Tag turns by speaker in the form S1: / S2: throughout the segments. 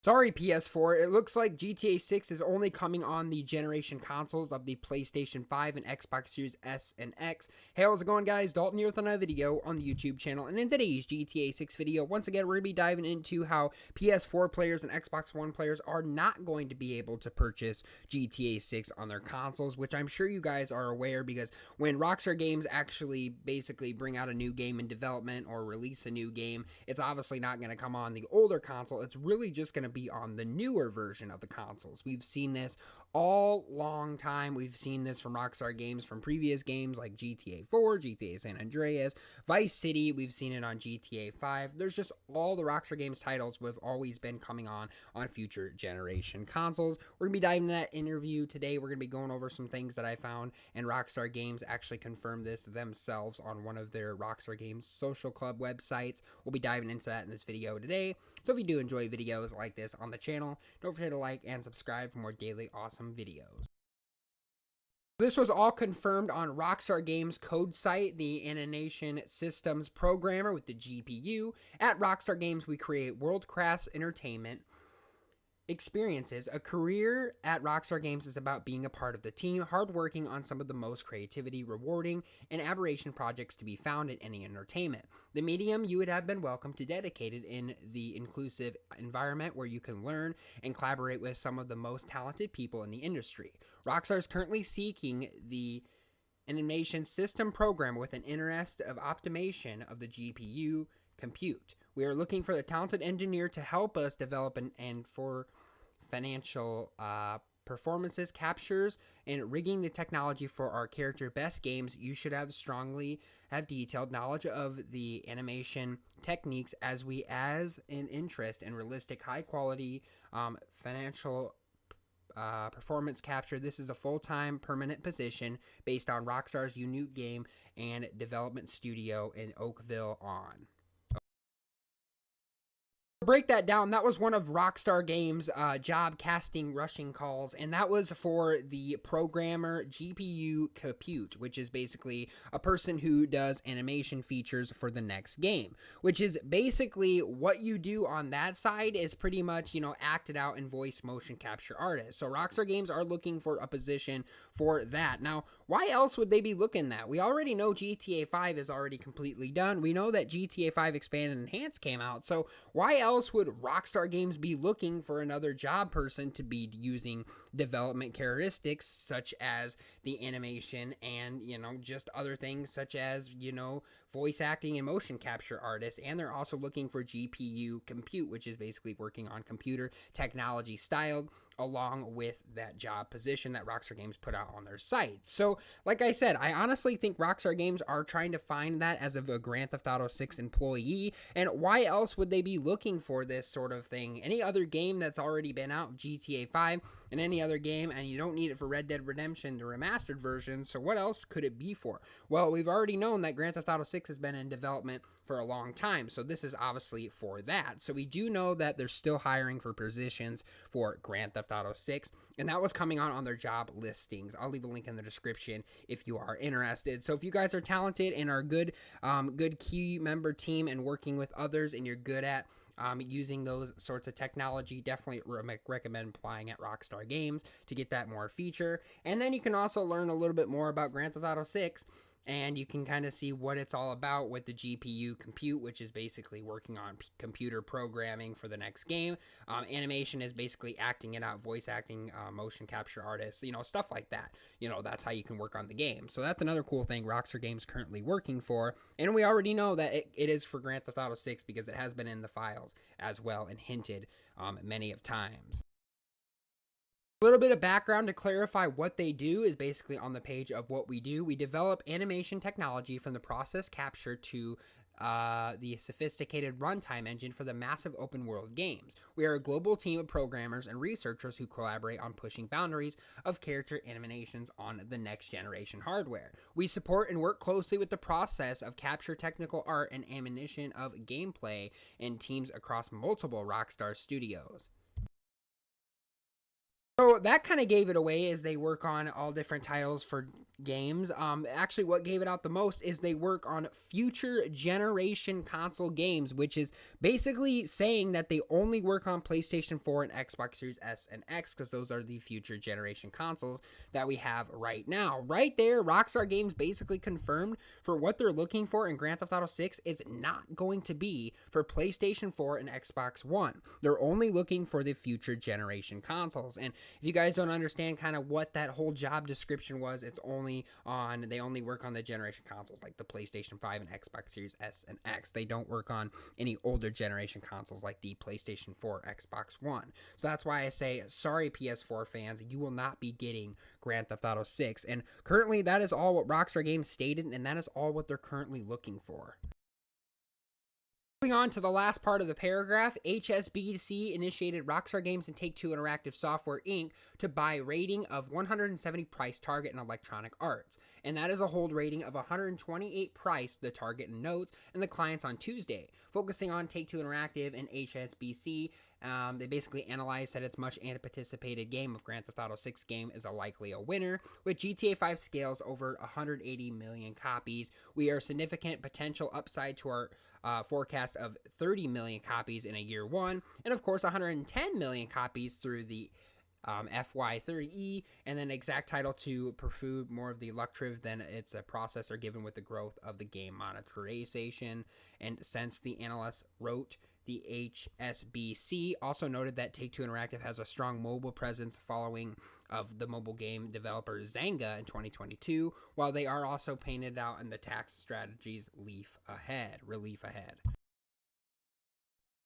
S1: Sorry, PS4. It looks like GTA 6 is only coming on the generation consoles of the PlayStation 5 and Xbox Series S and X. Hey, how's it going, guys? Dalton here with another video on the YouTube channel. And in today's GTA 6 video, once again, we're going to be diving into how PS4 players and Xbox One players are not going to be able to purchase GTA 6 on their consoles, which I'm sure you guys are aware, because when Rockstar Games actually basically bring out a new game in development or release a new game, it's obviously not going to come on the older console. It's really just going to be on the newer version of the consoles. We've seen this all long time. We've seen this from Rockstar Games from previous games like GTA 4, GTA San Andreas, Vice City. We've seen it on GTA 5. There's just all the Rockstar Games titles have always been coming on future generation consoles. We're going to be diving into that interview today. We're going to be going over some things that I found, and Rockstar Games actually confirmed this themselves on one of their Rockstar Games social club websites. We'll be diving into that in this video today. So if you do enjoy videos like this on the channel, don't forget to like and subscribe for more daily awesome videos. This was all confirmed on Rockstar Games code site, the animation systems programmer with the GPU. At Rockstar Games, we create world-class entertainment experiences. A career at Rockstar Games is about being a part of the team, hardworking on some of the most creativity, rewarding, and aberration projects to be found in any entertainment. The medium you would have been welcome to dedicated in the inclusive environment where you can learn and collaborate with some of the most talented people in the industry. Rockstar is currently seeking the animation system programmer with an interest of optimization of the GPU compute. We are looking for the talented engineer to help us develop and for financial performances, captures, and rigging the technology for our character best games. You should have detailed knowledge of the animation techniques as an interest in realistic, high quality financial performance capture. This is a full-time permanent position based on Rockstar's unique game and development studio in Oakville on. Break that down. That was one of Rockstar Games' job casting rushing calls, and that was for the programmer GPU compute, which is basically a person who does animation features for the next game, which is basically what you do on that side is pretty much, acted out in voice motion capture artists. So Rockstar Games are looking for a position for that. Now, why else would they be looking that? We already know GTA 5 is already completely done. We know that GTA 5 Expanded and Enhanced came out. So why else would Rockstar Games be looking for another job person to be using development characteristics such as the animation and, just other things such as, voice acting and motion capture artists? And they're also looking for GPU compute, which is basically working on computer technology styled along with that job position that Rockstar Games put out on their site. So, like I said, I honestly think Rockstar Games are trying to find that as of a Grand Theft Auto 6 employee. And why else would they be looking for this sort of thing? Any other game that's already been out, GTA 5, and any other game, and you don't need it for Red Dead Redemption, the remastered version, so what else could it be for? Well, we've already known that Grand Theft Auto 6 has been in development for a long time, so this is obviously for that. So we do know that they're still hiring for positions for Grand Theft Auto 6, and that was coming on their job listings. I'll leave a link in the description if you are interested. So if you guys are talented and are good key member team and working with others, and you're good at using those sorts of technology, definitely recommend applying at Rockstar Games to get that more feature. And then you can also learn a little bit more about Grand Theft Auto 6, and you can kind of see what it's all about with the GPU compute, which is basically working on computer programming for the next game. Animation is basically acting it out, voice acting, motion capture artists, stuff like that. That's how you can work on the game. So that's another cool thing Rockstar Games currently working for. And we already know that it is for Grand Theft Auto 6 because it has been in the files as well and hinted many of times. A little bit of background to clarify what they do is basically on the page of what we do. We develop animation technology from the process capture to the sophisticated runtime engine for the massive open world games. We are a global team of programmers and researchers who collaborate on pushing boundaries of character animations on the next generation hardware. We support and work closely with the process of capture technical art and animation of gameplay in teams across multiple Rockstar studios. So that kind of gave it away as they work on all different titles for games. Actually, what gave it out the most is they work on future generation console games, which is basically saying that they only work on PlayStation 4 and Xbox Series S and X, because those are the future generation consoles that we have right now. Right there, Rockstar Games basically confirmed for what they're looking for in Grand Theft Auto 6 is not going to be for PlayStation 4 and Xbox One. They're only looking for the future generation consoles. And if you guys don't understand kind of what that whole job description was, they only work on the generation consoles like the PlayStation 5 and Xbox Series S and X. They don't work on any older generation consoles like the PlayStation 4, Xbox One. So that's why I say, sorry PS4 fans, you will not be getting Grand Theft Auto 6. And currently that is all what Rockstar Games stated, and that is all what they're currently looking for. Moving on to the last part of the paragraph, HSBC initiated Rockstar Games and Take-Two Interactive Software Inc. to buy rating of 170 price Target and Electronic Arts. And that is a hold rating of 128 price, the Target and Notes, and the clients on Tuesday. Focusing on Take-Two Interactive and HSBC, they basically analyzed that its much anticipated game of Grand Theft Auto 6 game is likely a winner, with GTA 5 scales over 180 million copies. We are significant potential upside to our forecast of 30 million copies in a year one, and of course 110 million copies through the FY30E, and then exact title to prove more of the lucrative than its processor given with the growth of the game monetization. And since the analyst wrote, the HSBC also noted that Take-Two Interactive has a strong mobile presence following of the mobile game developer Zynga in 2022, while they are also painted out in the tax strategies relief ahead.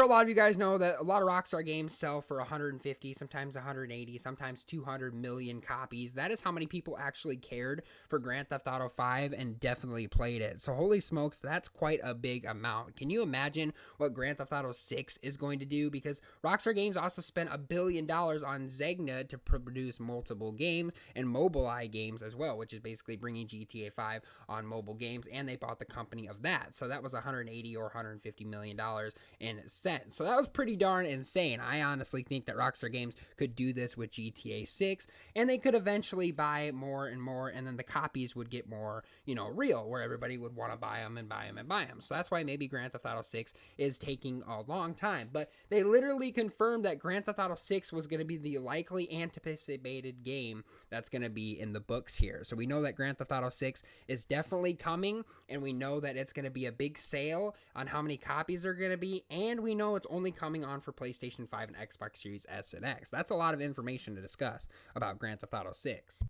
S1: A lot of you guys know that a lot of Rockstar games sell for 150, sometimes 180, sometimes 200 million copies. That is how many people actually cared for Grand Theft Auto 5 and definitely played it. So holy smokes, that's quite a big amount. Can you imagine what Grand Theft Auto 6 is going to do? Because Rockstar Games also spent $1 billion on Zynga to produce multiple games and Mobileye games as well, which is basically bringing GTA 5 on mobile games, and they bought the company of that. So that was 180 or 150 million dollars in sales. So that was pretty darn insane. I honestly think that Rockstar Games could do this with GTA 6, and they could eventually buy more and more, and then the copies would get more, real, where everybody would want to buy them and buy them and buy them. So that's why maybe Grand Theft Auto 6 is taking a long time. But they literally confirmed that Grand Theft Auto 6 was going to be the likely anticipated game that's going to be in the books here. So we know that Grand Theft Auto 6 is definitely coming, and we know that it's going to be a big sale on how many copies are going to be, and we know it's only coming on for PlayStation 5 and Xbox Series S and X. That's a lot of information to discuss about Grand Theft Auto 6.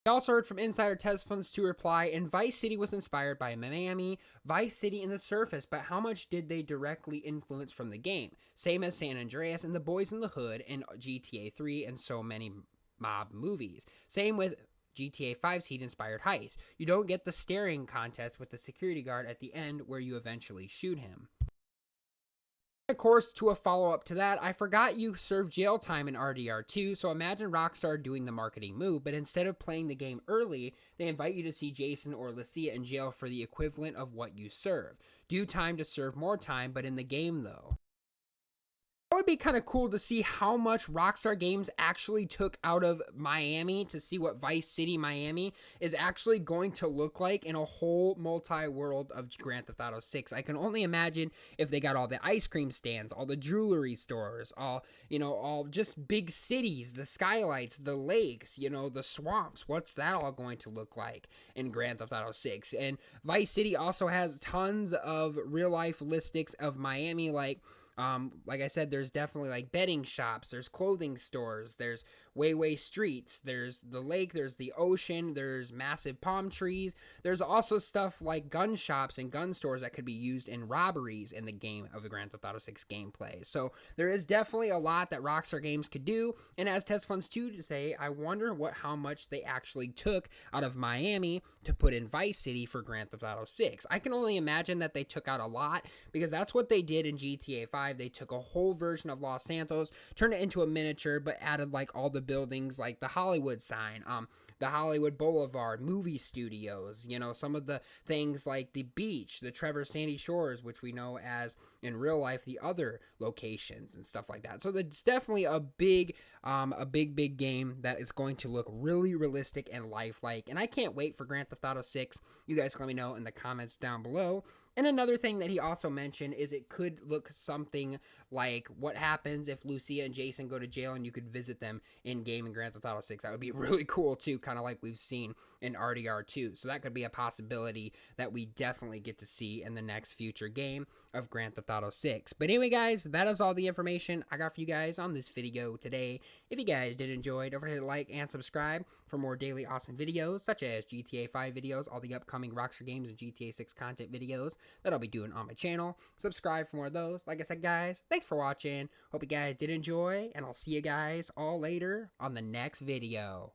S1: We also heard from insider Tesla to reply, and Vice City was inspired by Miami, Vice City, and The Surface, but how much did they directly influence from the game? Same as San Andreas and The Boys in the Hood and GTA 3 and so many mob movies. Same with GTA 5's Heat-inspired heist. You don't get the staring contest with the security guard at the end where you eventually shoot him. Of course, to a follow-up to that, I forgot you serve jail time in RDR2, so imagine Rockstar doing the marketing move, but instead of playing the game early, they invite you to see Jason or Lucia in jail for the equivalent of what you serve. Do time to serve more time, but in the game though. It would be kind of cool to see how much Rockstar Games actually took out of Miami, to see what Vice City Miami is actually going to look like in a whole multi-world of Grand Theft Auto 6. I can only imagine if they got all the ice cream stands, all the jewelry stores, all just big cities, the skylights, the lakes, the swamps. What's that all going to look like in Grand Theft Auto 6? And Vice City also has tons of real-life listics of Miami, like I said, there's definitely like betting shops, there's clothing stores, there's Wayway streets, there's the lake, there's the ocean, there's massive palm trees. There's also stuff like gun shops and gun stores that could be used in robberies in the game of the Grand Theft Auto 6 gameplay. So there is definitely a lot that Rockstar Games could do. And as TestFunds2 to say, I wonder how much they actually took out of Miami to put in Vice City for Grand Theft Auto 6. I can only imagine that they took out a lot, because that's what they did in GTA 5. They took a whole version of Los Santos, turned it into a miniature, but added like all the buildings, like the Hollywood sign, the Hollywood Boulevard, movie studios, you know, some of the things like the beach, the Trevor Sandy Shores, which we know as in real life the other locations and stuff like that. So it's definitely a big game that is going to look really realistic and lifelike. And I can't wait for Grand Theft Auto 6. You guys can let me know in the comments down below. And another thing that he also mentioned is it could look something like what happens if Lucia and Jason go to jail and you could visit them in game in Grand Theft Auto 6. That would be really cool too, kind of like we've seen in RDR 2. So that could be a possibility that we definitely get to see in the next future game of Grand Theft Auto 6. But anyway, guys, that is all the information I got for you guys on this video today. If you guys did enjoy, don't forget to like and subscribe for more daily awesome videos, such as GTA 5 videos, all the upcoming Rockstar games and GTA 6 content videos that I'll be doing on my channel. Subscribe for more of those. Like I said, guys, thanks for watching. Hope you guys did enjoy, and I'll see you guys all later on the next video.